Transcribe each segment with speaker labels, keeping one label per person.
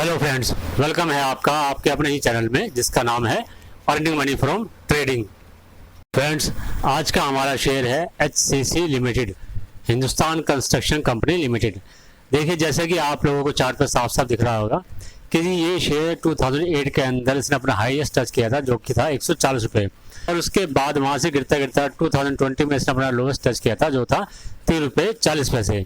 Speaker 1: Hello friends, welcome है आपका आपके अपने ही चैनल में जिसका नाम है earning money from trading. Friends, आज का हमारा शेयर है HCC limited, Hindustan construction company limited. देखिए, जैसे कि आप लोगों को चार्ट पर साफ साफ दिख रहा होगा कि ये शेयर 2008 के अंदर इसने अपना हाईएस्ट टच किया था, जो कि था 140 रुपये, और उसके बाद वहाँ से गिरता गिरता 2020 में इसने अपना लोएस्ट टच किया था, जो था 3 रुपये 40 पैसे।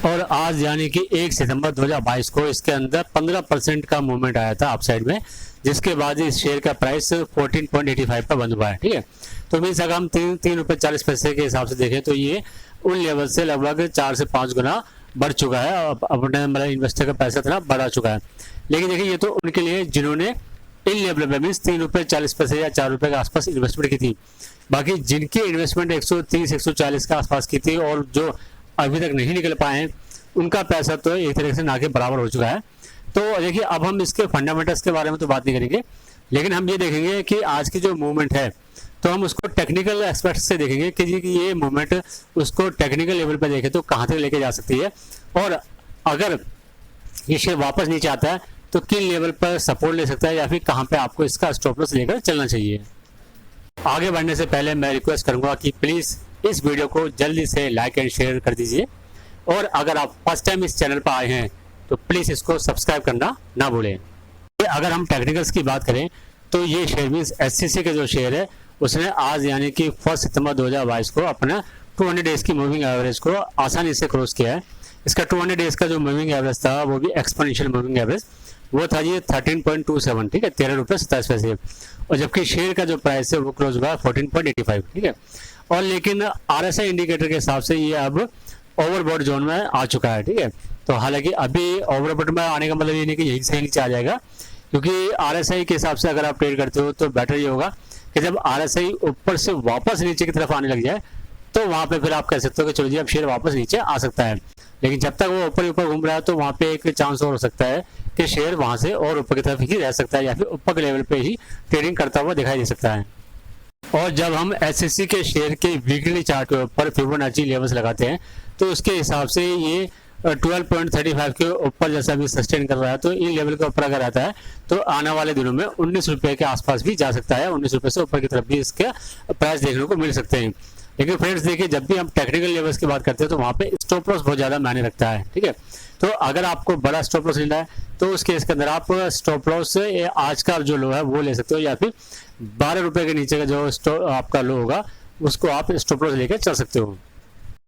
Speaker 1: और आज यानी कि 1 सितंबर 2022 को इसके अंदर 15% का मूवमेंट आया था अपसाइड में, जिसके बाद इस शेयर का प्राइस 14.85 पर बंद हुआ है। ठीक है, तो मीन्स अगर हम 3 रुपये 40 पैसे के हिसाब से देखें तो ये उन लेवल से लगभग 4 से 5 गुना बढ़ चुका है। अपने मतलब इन्वेस्टर का पैसा थोड़ा बढ़ा चुका है। लेकिन देखिए, ये तो उनके लिए जिन्होंने इन लेवल में मीन्स 3 रुपये 40 पैसे या 4 रुपये के आसपास इन्वेस्टमेंट की थी। बाकी जिनकी इन्वेस्टमेंट 130-140 के आसपास की थी और जो अभी तक नहीं निकल पाए हैं, उनका पैसा तो एक तरीके से ना के बराबर हो चुका है। तो देखिए, अब हम इसके फंडामेंटल्स के बारे में तो बात नहीं करेंगे, लेकिन हम ये देखेंगे कि आज की जो मूवमेंट है तो हम उसको टेक्निकल एस्पेक्ट से देखेंगे कि जी कि ये मूवमेंट उसको टेक्निकल लेवल पे देखें तो कहाँ तक लेके जा सकती है, और अगर ये शेयर वापस नीचे आता है तो किन लेवल पर सपोर्ट ले सकता है, या फिर कहाँ पे आपको इसका स्टॉप लॉस लेकर चलना चाहिए। आगे बढ़ने से पहले मैं रिक्वेस्ट करूंगा कि प्लीज़ इस वीडियो को जल्दी से लाइक एंड शेयर कर दीजिए, और अगर आप फर्स्ट टाइम इस चैनल पर आए हैं तो प्लीज़ इसको सब्सक्राइब करना ना भूलें। अगर हम टेक्निकल्स की बात करें तो ये शेयर मीन्स HCC का जो शेयर है उसने आज यानी कि 1 सितंबर 2022 को अपना 200 डेज की मूविंग एवरेज को आसानी से क्रॉस किया है। इसका 200 डेज का जो मूविंग एवरेज था वो भी एक्सपोनेंशियल मूविंग एवरेज, वो था ये 13.27, ठीक है, 13 रुपये 27 पैसे। और जबकि शेयर का जो प्राइस है वो क्लोज हुआ 14.85, ठीक है। और लेकिन RSI इंडिकेटर के हिसाब से ये अब ओवरबॉट जोन में आ चुका है, ठीक है। तो हालांकि अभी ओवरबॉट में आने का मतलब ये नहीं कि यहीं से नीचे आ जाएगा, क्योंकि RSI के हिसाब से अगर आप ट्रेड करते हो तो बेटर ये होगा कि जब RSI ऊपर से वापस नीचे की तरफ आने लग जाए तो वहाँ पे फिर आप कह सकते हो कि चलो जी अब शेयर वापस नीचे आ सकता है। लेकिन जब तक वो ऊपर ही ऊपर घूम रहा है तो वहाँ पे एक चांस और हो सकता है कि शेयर वहाँ से और ऊपर की तरफ ही रह सकता है, या फिर ऊपर के लेवल पे ही ट्रेडिंग करता हुआ दिखाई दे सकता है। और जब हम HCC के शेयर के वीकली चार्ट के ऊपर फिबोनाची लेवल्स लगाते हैं तो उसके हिसाब से ये 12.35 के ऊपर जैसा भी सस्टेन कर रहा है, तो इन लेवल के ऊपर अगर आता है तो आने वाले दिनों में 19 रुपये के आसपास भी जा सकता है। 19 रुपये से ऊपर की तरफ भी इसके प्राइस देखने को मिल सकते हैं। लेकिन फ्रेंड्स देखिए, जब भी हम टेक्निकल लेवल्स की बात करते हैं तो वहाँ पे स्टॉप लॉस बहुत ज़्यादा मायने रखता है, ठीक है। तो अगर आपको बड़ा स्टॉप लॉस लेना है तो उस केस के अंदर आप स्टॉप लॉस से आज का जो लो है वो ले सकते हो, या फिर 12 रुपये के नीचे का जो आपका लो होगा उसको आप स्टॉप लॉस लेकर चल सकते हो।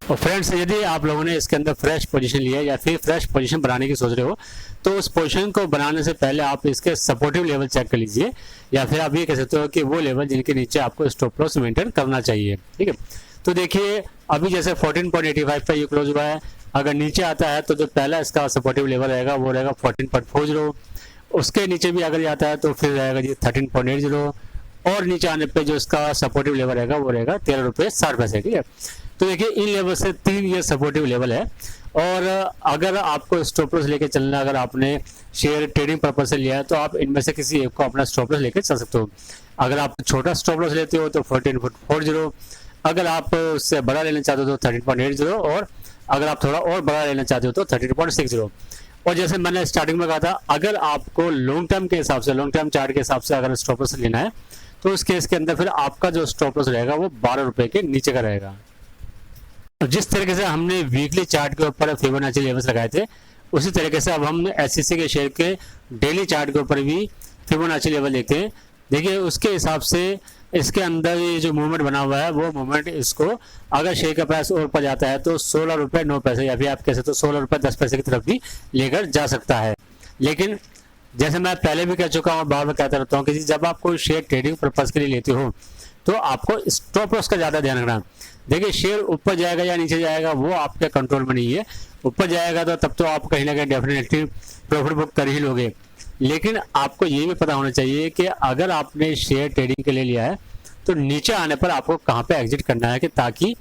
Speaker 1: और फ्रेंड्स, यदि आप लोगों ने इसके अंदर फ्रेश पोजीशन लिया या फिर फ्रेश पोजीशन बनाने की सोच रहे हो तो उस पोजीशन को बनाने से पहले आप इसके सपोर्टिव लेवल चेक कर लीजिए, या फिर आप ये कह सकते हो कि वो लेवल जिनके नीचे आपको स्टॉप लॉस मेंटेन करना चाहिए, ठीक है। तो देखिए, अभी जैसे 14.85 पर ये क्लोज हुआ है, अगर नीचे आता है तो जो पहला इसका सपोर्टिव लेवल रहेगा वो रहेगा 14.40। उसके नीचे भी अगर आता है तो फिर रहेगा जी 13.80, और नीचे आने पे जो इसका सपोर्टिव लेवल रहेगा वो रहेगा 13 रुपये 60 पैसे, ठीक है। तो देखिए, इन लेवल से 3 ये सपोर्टिव लेवल है, और अगर आपको स्टॉप लॉस लेके चलना, अगर आपने शेयर ट्रेडिंग पर्पज से लिया है तो आप इनमें से किसी एक को अपना स्टॉप लॉस लेके चल सकते हो। अगर आप छोटा स्टॉप लॉस लेते हो तो 14.40, अगर आप उससे बड़ा लेना चाहते हो तो 13.80, और अगर आप थोड़ा और बड़ा लेना चाहते हो तो 13.60। और जैसे मैंने स्टार्टिंग में कहा था, अगर आपको लॉन्ग टर्म के हिसाब से, लॉन्ग टर्म चार्ट के हिसाब से अगर स्टॉप लॉस लेना है तो उस केस के अंदर फिर आपका जो स्टॉप लॉस रहेगा वो 12 रुपये के नीचे का रहेगा। जिस तरीके से हमने वीकली चार्ट के ऊपर फिबोनाची लेवल्स लगाए थे, उसी तरीके से अब हम HCC के शेयर के डेली चार्ट के ऊपर भी फिबोनाची लेवल देखते हैं। देखिए, उसके हिसाब से इसके अंदर ये जो मूवमेंट बना हुआ है वो मूवमेंट इसको, अगर शेयर का प्राइस और ऊपर जाता है तो 16 रुपये 9 पैसे, या फिर आप कह सकते हो 16 रुपये 10 पैसे की तरफ भी लेकर जा सकता है। लेकिन जैसे मैं पहले भी कह चुका हूँ, बार बार कहता रहता हूँ कि जब आप कोई शेयर ट्रेडिंग पर्पज के लिए लेते हो तो आपको स्टॉप लॉस का ज़्यादा ध्यान रखना। देखिए, शेयर ऊपर जाएगा या नीचे जाएगा वो आपके कंट्रोल में नहीं है। ऊपर जाएगा तो तब तो आप कहीं ना कहीं डेफिनेटली प्रॉफिट बुक कर ही लोगे, लेकिन आपको ये भी पता होना चाहिए कि अगर आपने शेयर ट्रेडिंग के लिए लिया है तो नीचे आने पर आपको कहाँ पे एग्जिट करना है, कि ताकि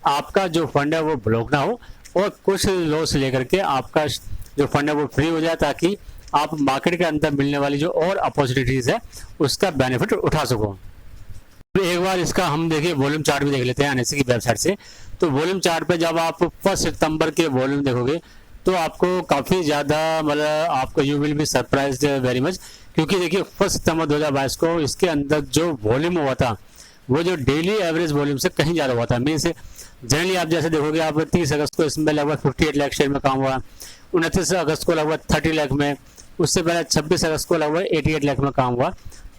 Speaker 1: आपका जो फंड है वो ब्लॉक ना हो और कुछ लॉस लेकर के आपका जो फंड है वो फ्री हो जाए, ताकि आप मार्केट के अंदर मिलने वाली जो और अपॉर्चुनिटीज़ है उसका बेनिफिट उठा सको। एक बार इसका हम देखिए वॉल्यूम चार्ट भी देख लेते हैं NSE की वेबसाइट से। तो वॉल्यूम चार्ट पे जब आप 1 सितंबर के वॉल्यूम देखोगे तो आपको काफ़ी ज़्यादा मतलब आपको you will be surprised very much, क्योंकि देखिए 1 सितंबर 2022 को इसके अंदर जो वॉल्यूम हुआ था वो जो डेली एवरेज वॉल्यूम से कहीं ज़्यादा हुआ था। मीन्स जनरली आप जैसे देखोगे आप 30 अगस्त को इसमें लगभग 58 लाख शेयर में काम हुआ, 29 अगस्त को लगभग 30 लाख में, उससे पहले 26 अगस्त को लगभग 88 लाख में काम हुआ।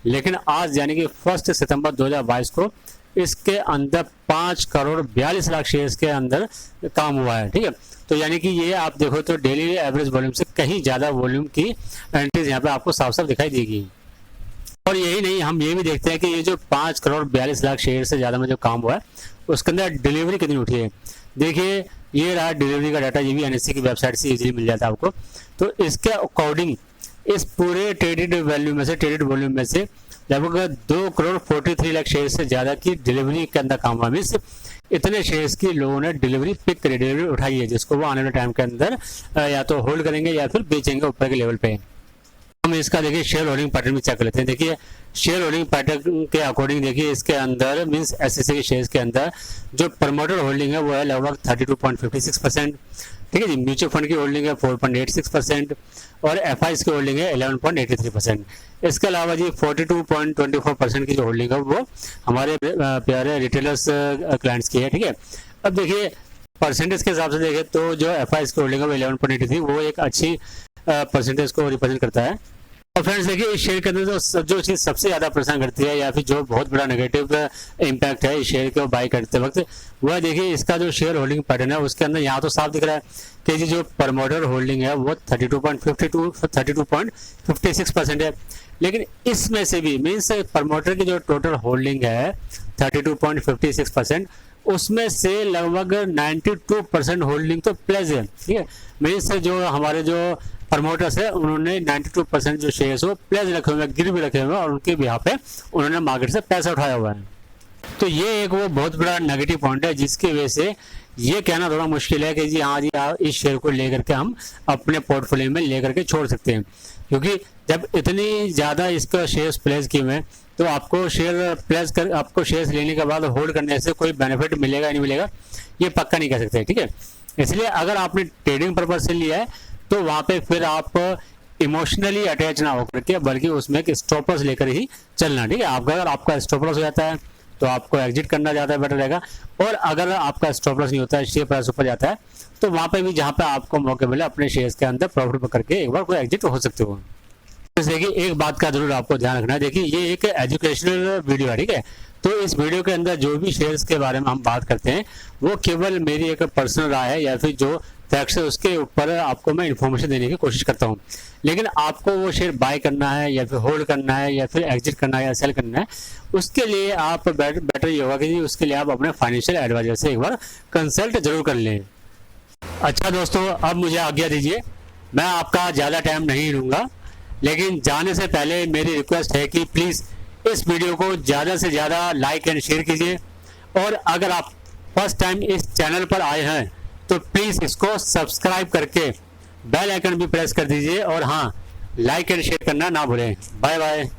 Speaker 1: लेकिन आज यानी कि 1 सितंबर 2022 को इसके अंदर 5 करोड़ 42 लाख शेयर्स के अंदर काम हुआ है। ठीक है, तो यानी कि ये आप देखो तो डेली एवरेज वॉल्यूम से कहीं ज़्यादा वॉल्यूम की एंट्रीज यहाँ पे आपको साफ साफ दिखाई देगी। और यही नहीं, हम ये भी देखते हैं कि ये जो 5 करोड़ 42 लाख शेयर से ज़्यादा में जो काम हुआ है उसके अंदर डिलीवरी कितनी उठी है। देखिए ये रहा डिलीवरी का डाटा, ये भी एनएससी की वेबसाइट से इजीली मिल जाता है आपको। तो इसके अकॉर्डिंग इस पूरे ट्रेडेड वैल्यू में से, ट्रेडेड वॉल्यूम में से लगभग 2 करोड़ 43 लाख शेयर से ज़्यादा की डिलीवरी के अंदर काम हुआ। मीन्स इतने शेयर्स की लोगों ने डिलीवरी पिक करी, डिलीवरी उठाई है, जिसको वो आने वाले टाइम के अंदर या तो होल्ड करेंगे या फिर बेचेंगे ऊपर के लेवल पे। हम इसका देखिए शेयर होल्डिंग पैटर्न भी चेक कर लेते हैं। देखिए शेयर होल्डिंग पैटर्न के अकॉर्डिंग देखिए इसके अंदर मींस एसएससी के शेयर्स के अंदर जो प्रमोटर होल्डिंग है वो है लगभग 32.56%। ठीक है जी, म्यूचुअल फंड की होल्डिंग है 4.86% और एफआईज की होल्डिंग है 11.83%। इसके अलावा जी 42.24% की जो होल्डिंग है वो हमारे प्यारे रिटेलर्स क्लाइंट्स की है। ठीक है, अब देखिए परसेंटेज के हिसाब से देखें तो जो एफआईज की होल्डिंग है वो 11.83 वो एक अच्छी परसेंटेज को रिप्रेजेंट करता है। और फ्रेंड्स देखिए इस शेयर के अंदर जो चीज़ सबसे ज़्यादा परेशान करती है या फिर जो बहुत बड़ा नेगेटिव इम्पैक्ट है इस शेयर को बाई करते वक्त, वह देखिए इसका जो शेयर होल्डिंग पैटर्न है उसके अंदर यहाँ तो साफ दिख रहा है कि जो प्रमोटर होल्डिंग है वो 32.56% है। लेकिन इसमें से भी मीन्स प्रमोटर की जो टोटल होल्डिंग है 32.56%, उसमें से लगभग 92% होल्डिंग तो प्लेज है। ठीक है, मीन्स जो हमारे जो प्रमोटर्स है उन्होंने 92% जो शेयर्स वो प्लेज रखे हुए हैं, गिरवी रखे हुए हैं और उनके बिहाफ पे उन्होंने मार्केट से पैसा उठाया हुआ है। तो ये एक वो बहुत बड़ा नेगेटिव पॉइंट है जिसकी वजह से ये कहना थोड़ा मुश्किल है कि जी हाँ जी इस शेयर को लेकर के हम अपने पोर्टफोलियो में लेकर के छोड़ सकते हैं, क्योंकि जब इतनी ज़्यादा इसका शेयर्स प्लेस किए हुए हैं तो आपको आपको शेयर्स लेने के बाद होल्ड करने से कोई बेनिफिट मिलेगा या नहीं मिलेगा ये पक्का नहीं कह सकते। ठीक है, इसलिए अगर आपने ट्रेडिंग पर्पज से लिया है तो वहाँ पे फिर आप इमोशनली अटैच ना होकर के बल्कि उसमें एक स्टॉप लॉस लेकर ही चलना। ठीक है, अगर आपका स्टॉप लॉस हो जाता है तो आपको एग्जिट करना ज़्यादा बेटर रहेगा, और अगर आपका स्टॉप लॉस नहीं होता है, शेयर प्राइस ऊपर जाता है तो वहाँ पे भी जहाँ पे आपको मौके मिले अपने शेयर्स के अंदर प्रॉफिट पकड़ के एक बार कोई एग्जिट हो सकते हो। जैसे कि एक बात का जरूर आपको ध्यान रखना है, देखिए ये एक एजुकेशनल वीडियो है। ठीक है, तो इस वीडियो के अंदर जो भी शेयर्स के बारे में हम बात करते हैं वो केवल मेरी एक पर्सनल राय है या फिर जो फैक्ट्स है उसके ऊपर आपको मैं इन्फॉर्मेशन देने की कोशिश करता हूँ। लेकिन आपको वो शेयर बाय करना है या फिर होल्ड करना है या फिर एग्जिट करना है या सेल करना है, उसके लिए आप बेटर ये होगा कि उसके लिए आप अपने फाइनेंशियल एडवाइजर से एक बार कंसल्ट जरूर कर लें। अच्छा दोस्तों, अब मुझे आज्ञा दीजिए, मैं आपका ज़्यादा टाइम नहीं लूँगा, लेकिन जाने से पहले मेरी रिक्वेस्ट है कि प्लीज़ इस वीडियो को ज़्यादा से ज़्यादा लाइक एंड शेयर कीजिए, और अगर आप फर्स्ट टाइम इस चैनल पर आए हैं तो प्लीज़ इसको सब्सक्राइब करके बेल आइकन भी प्रेस कर दीजिए, और हाँ लाइक एंड शेयर करना ना भूलें। Bye bye.